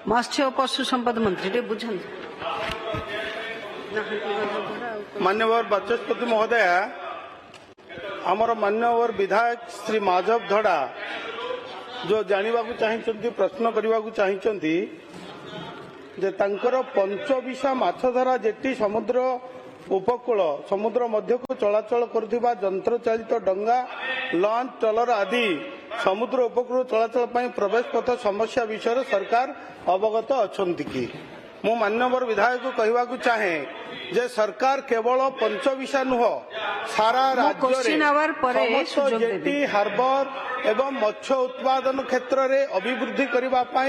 मत्स्य और पशु संपद मंत्री बुझे मान्यवर बाचस्पति महोदय आमर मान्यवर विधायक श्री माधव धड़ा जो जानवा चाहते प्रश्न करने को चाहते जे तांकर पंचविशा माछधरा जेटी समुद्र उपकूल समुद्र मध्य को चलाचल करुवा यंत्र चालित डंगा लॉन्च ट्रलर आदि समुद्र उपकूल चलाचल पर प्रवेश पथ समस्या विषय सरकार अवगत अच्छा कि मु मान्यवर विधायक को कहवाक चाहे जे सरकार केवल पंचविशा नुह सारा राज्य जेटी हार्बर एवं मत्स्य उत्पादन क्षेत्र में अभिवृद्धि करने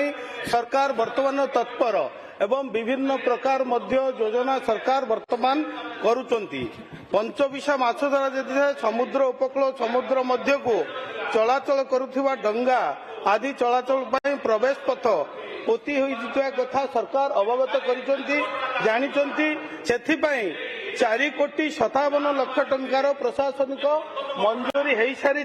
सरकार वर्तमान तत्पर एवं विभिन्न प्रकार मध्य योजना सरकार वर्तमान करुचंती पंचविशा माछधरा जदि समुद्र उपकूल समुद्र मध्य को चलाचल करुवा डंगा आदि चलाचल पर प्रवेश पथ पोती होइजितवा कथा सरकार अवगत करिसंती जानिसंती सेथिपाई 4,57,00,000 टंकार प्रशासनिक मंजूरी हो सारी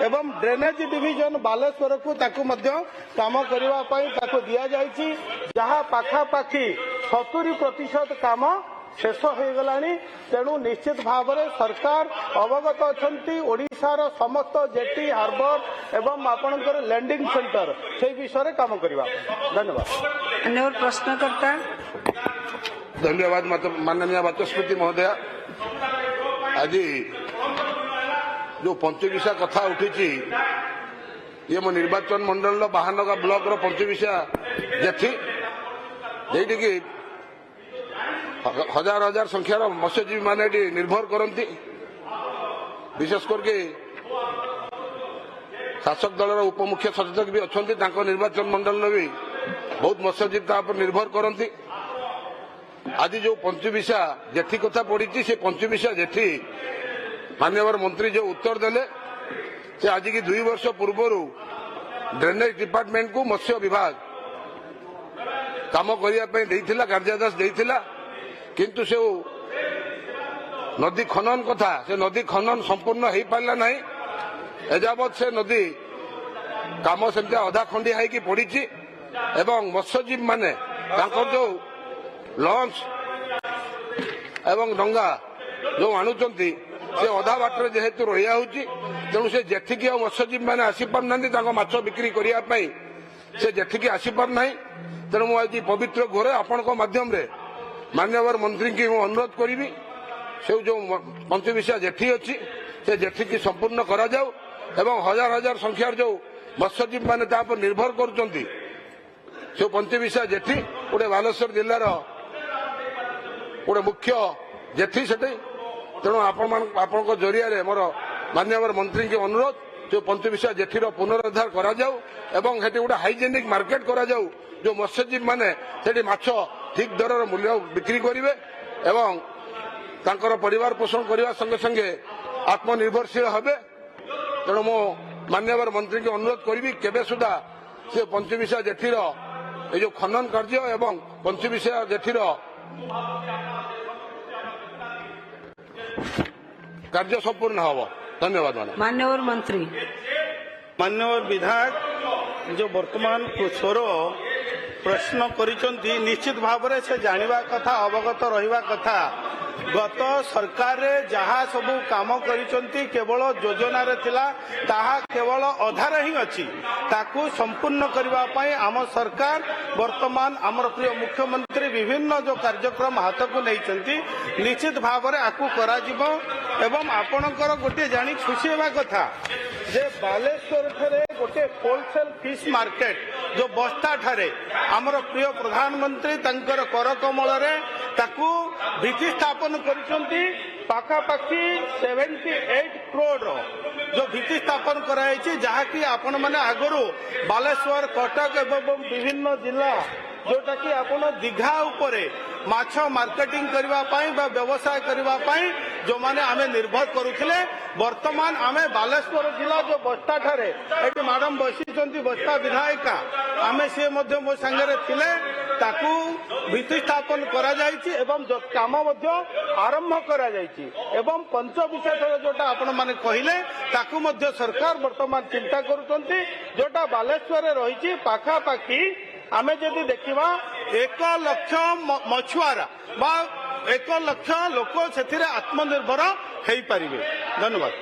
एवं ड्रेनेज डिविजन बालेश्वर को ताकू मध्य काम करने ताकू दिया जाइछि जहाँ पाखापाखि 70% काम शेष हो गलानी तेणु निश्चित भाव में सरकार अवगत अच्छा ओडिशार समस्त जेटी हार्बर एवं आपणकर लैंडिंग सेंटर से विषय काम करवा धन्यवाद। प्रश्नकर्ता धन्यवाद माननीय बाचस्पति महोदय आज जो पंचविशा कथा उठी ये मो निर्वाचन मंडल बाहानगा ब्लॉक रो पंचविशा जेठी जेठी की हजार हजार संख्यार मत्स्यजीवी माने निर्भर करती विशेष करके शासक दलर उपमुख्य सचेतक भी अच्छा निर्वाचन मंडल भी बहुत मत्स्यजीवी पर निर्भर करती आज जो पंचविशा जेठी कथा पड़ी से पंचविशा जेठी मान्यवर मंत्री जो उत्तर देले से आज की 2 वर्ष पूर्व ड्रेनेज डिपार्टमेंट को मत्स्य विभाग काम करने कार्यादेश देइथिला किंतु से नदी खनन कथा से नदी खनन संपूर्ण हो पारा ना एजावत से नदी काम सेमती अधा खंडिया होगी पड़ी एवं मत्स्यजीवी माने जो लॉन्च एवं डंगा जो आणुचंती से अधा बाटर जेहेतु रही होची तेणु से जेठिकी मत्स्यजीवी मैंने आसी पारना माछ बिक्री करने से जेठिकी आसी पारना तेणु मुझे पवित्र घोरे आपण माध्यम रे मान्यवर मंत्री की मु अनुरोध करी से जो पंचविशा जेठी अच्छी से जेठी की संपूर्ण करा जाऊ एवं हजार हजार संख्यार जो मत्स्यजीवी मैंने पर निर्भर करुचंती से पंचविशा जेठी गोटे बालेश्वर जिलार गोटे मुख्य जेठी से तेणु आपण जरिया मोर मान्यवर मंत्री की अनुरोध जो पंचविशा जेठीर पुनरुद्धार करा जाऊ एवं हेटी गोटे हाइजेनिक मार्केट करा जाऊ जो मत्स्यजीवी मैंने सेठी माछ ठीक दर मूल्य बिक्री करेंगे एवं तांकर परिवार पोषण करने संगे संगे आत्मनिर्भरशील हेबे तेणु मो मान्यवर मंत्री की अनुरोध करी केबे सुधा से पंचविशा जेठीर ये जो खनन कार्य एवं पंचविशा जेठीर कार्य संपूर्ण हम धन्यवाद मान्यवर मंत्री मान्यवर विधायक जो वर्तमान स्वर प्रश्न करिसंती निश्चित भाव में से जानिबा कथा अवगत रहिबा कथा गत सरकार रे जहाँ सब काम करिसंती केवल योजना रे थिला ताहा केवल अधार ही अच्छी ताकू संपूर्ण करबा पई आम सरकार वर्तमान आमर प्रिय मुख्यमंत्री विभिन्न जो कार्यक्रम हाथ को नहीं निश्चित भाव में आकू करा जिवो एवं आपणकर गोटे जानी खुशी हेबा कथा जे बालेश्वर ठारे गोटे होलसेल फिश मार्केट जो बस्ता ठारे आमर प्रिय प्रधानमंत्री तंकर कर कमल रे ताकू भित्ति स्थापन करिसंती पाखापाखि 78 करोड़ जो भित्ति स्थापन कराई जहाँकि आपण मैंने आगु बालेश्वर कटक एवं विभिन्न जिला जोटा कि आपण दीघा उपरे माछ मार्केटिंग करने व्यवसाय करने जो माने आमे निर्भर करुले वर्तमान आमे बालेश्वर जिला जो बस्ता ठारे एटी मैडम बसी बस्ता विधायिका आमे सी मो सांगे थिले ताकू भित्ति स्थापन करा जायछि एवं काम आरंभ करा जायछि एवं पंचविशा जोटा आपण माने कहिले ताकू मध्य सरकार वर्तमान चिंता करुचंती जोटा बालेश्वर रही पाखापाखि आमे जदि देखिबा 1 लाख मछुआरा बा 1 लाख लोक से आत्मनिर्भर हो पारिबे। धन्यवाद।